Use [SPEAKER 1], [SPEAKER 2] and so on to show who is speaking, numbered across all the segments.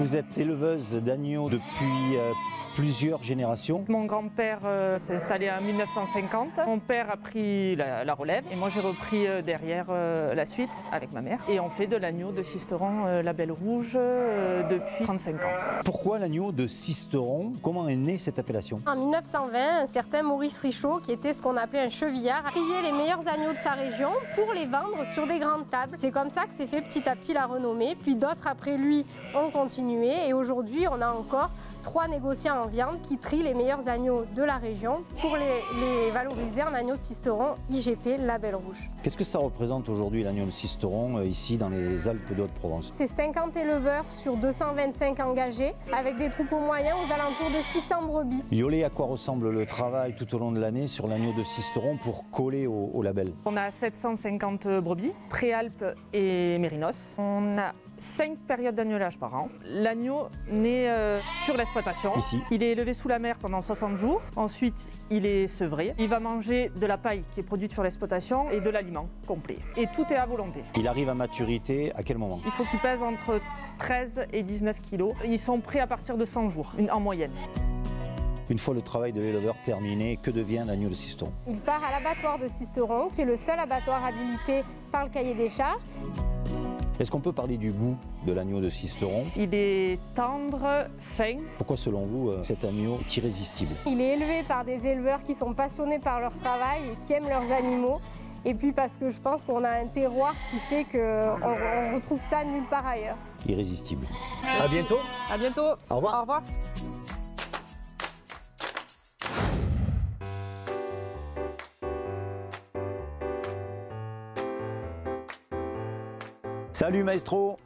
[SPEAKER 1] Vous êtes éleveuse d'agneaux depuis plusieurs générations.
[SPEAKER 2] Mon grand-père s'est installé en 1950. Mon père a pris la relève et moi j'ai repris derrière la suite avec ma mère. Et on fait de l'agneau de Sisteron Label Rouge depuis 35 ans.
[SPEAKER 1] Pourquoi l'agneau de Sisteron? Comment est née cette appellation?
[SPEAKER 3] En 1920, un certain Maurice Richaud, qui était ce qu'on appelait un chevillard, a trié les meilleurs agneaux de sa région pour les vendre sur des grandes tables. C'est comme ça que s'est fait petit à petit la renommée. Puis d'autres après lui ont continué et aujourd'hui on a encore 3 négociants en viande qui trient les meilleurs agneaux de la région pour les valoriser en agneaux de Sisteron IGP Label Rouge.
[SPEAKER 1] Qu'est-ce que ça représente aujourd'hui l'agneau de Sisteron ici dans les Alpes de Haute-Provence?
[SPEAKER 3] C'est 50 éleveurs sur 225 engagés avec des troupeaux moyens aux alentours de 600 brebis.
[SPEAKER 1] Yolé, à quoi ressemble le travail tout au long de l'année sur l'agneau de Sisteron pour coller au label?
[SPEAKER 2] On a 750 brebis, Préalpes et Mérinos. On a 5 périodes d'agnelage par an. L'agneau naît sur l'exploitation.
[SPEAKER 1] Ici.
[SPEAKER 2] Il est élevé sous la mer pendant 60 jours. Ensuite, il est sevré. Il va manger de la paille qui est produite sur l'exploitation et de l'aliment complet. Et tout est à volonté.
[SPEAKER 1] Il arrive à maturité à quel moment?
[SPEAKER 2] Il faut qu'il pèse entre 13 et 19 kilos. Ils sont prêts à partir de 100 jours, en moyenne.
[SPEAKER 1] Une fois le travail de l'éleveur terminé, que devient l'agneau de Sisteron?
[SPEAKER 3] Il part à l'abattoir de Sisteron, qui est le seul abattoir habilité par le cahier des charges.
[SPEAKER 1] Est-ce qu'on peut parler du goût de l'agneau de Sisteron?
[SPEAKER 2] Il est tendre, fin.
[SPEAKER 1] Pourquoi selon vous cet agneau est irrésistible?
[SPEAKER 3] Il est élevé par des éleveurs qui sont passionnés par leur travail et qui aiment leurs animaux. Et puis parce que je pense qu'on a un terroir qui fait qu'on retrouve ça nulle part ailleurs.
[SPEAKER 1] Irrésistible. À bientôt.
[SPEAKER 2] À bientôt.
[SPEAKER 1] Au revoir.
[SPEAKER 2] Au revoir.
[SPEAKER 1] Salut maestro.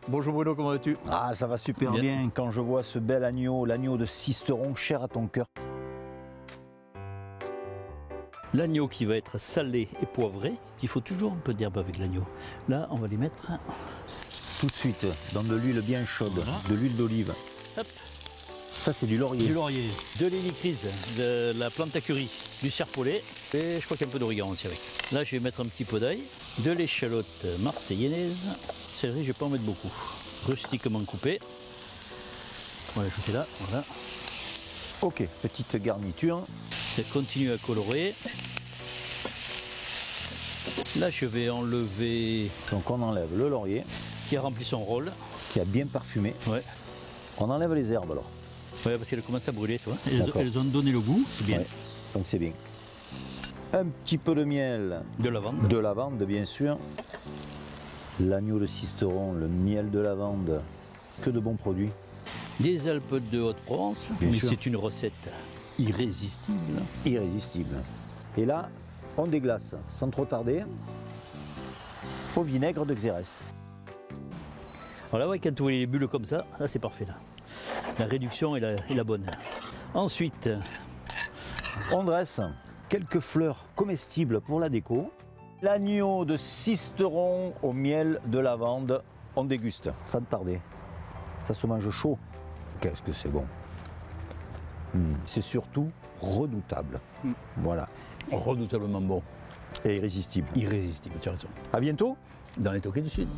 [SPEAKER 4] Bonjour Bruno, comment vas-tu?
[SPEAKER 1] Ah, ça va super bien quand je vois ce bel agneau, l'agneau de Sisteron, cher à ton cœur.
[SPEAKER 4] L'agneau qui va être salé et poivré, il faut toujours un peu d'herbe avec l'agneau. Là, on va les mettre
[SPEAKER 1] Tout de suite, dans de l'huile bien chaude,
[SPEAKER 4] Voilà.
[SPEAKER 1] de l'huile d'olive.
[SPEAKER 4] Hop.
[SPEAKER 1] Ça, c'est du laurier.
[SPEAKER 4] Du laurier, de l'hélicryse, de la plante à curry, du serpolet et je crois qu'il y a un peu d'origan aussi avec. Là, je vais mettre un petit peu d'ail, de l'échalote marseillaise. Céleri, je vais pas en mettre beaucoup. Rustiquement coupé. On va l'ajouter là, voilà.
[SPEAKER 1] Ok, petite garniture.
[SPEAKER 4] Ça continue à colorer. Là, je vais enlever
[SPEAKER 1] Donc on enlève le laurier,
[SPEAKER 4] qui a rempli son rôle.
[SPEAKER 1] qui a bien parfumé.
[SPEAKER 4] Ouais.
[SPEAKER 1] On enlève les herbes alors.
[SPEAKER 4] Ouais, parce qu'elles commencent à brûler, tu vois.
[SPEAKER 1] D'accord.
[SPEAKER 4] Elles ont donné le goût, c'est bien.
[SPEAKER 1] Ouais, donc c'est bien. Un petit peu de miel,
[SPEAKER 4] De lavande.
[SPEAKER 1] de lavande bien sûr. L'agneau de Sisteron, le miel de lavande, que de bons produits.
[SPEAKER 4] Des Alpes de Haute-Provence,
[SPEAKER 1] Bien
[SPEAKER 4] mais
[SPEAKER 1] sûr.
[SPEAKER 4] c'est une recette irrésistible.
[SPEAKER 1] Irrésistible. Et là, on déglace sans trop tarder au vinaigre de Xérès.
[SPEAKER 4] Voilà, ouais, quand vous voyez les bulles comme ça, là c'est parfait. Là. La réduction est la bonne. Ensuite,
[SPEAKER 1] On dresse quelques fleurs comestibles pour la déco. L'agneau de Sisteron au miel de lavande, on déguste sans tarder. Ça se mange chaud. Qu'est-ce que c'est bon. C'est surtout redoutable. Voilà.
[SPEAKER 4] redoutablement bon.
[SPEAKER 1] Et irrésistible.
[SPEAKER 4] Irrésistible, tu as raison.
[SPEAKER 1] À bientôt.
[SPEAKER 4] Dans les Toquets du Sud.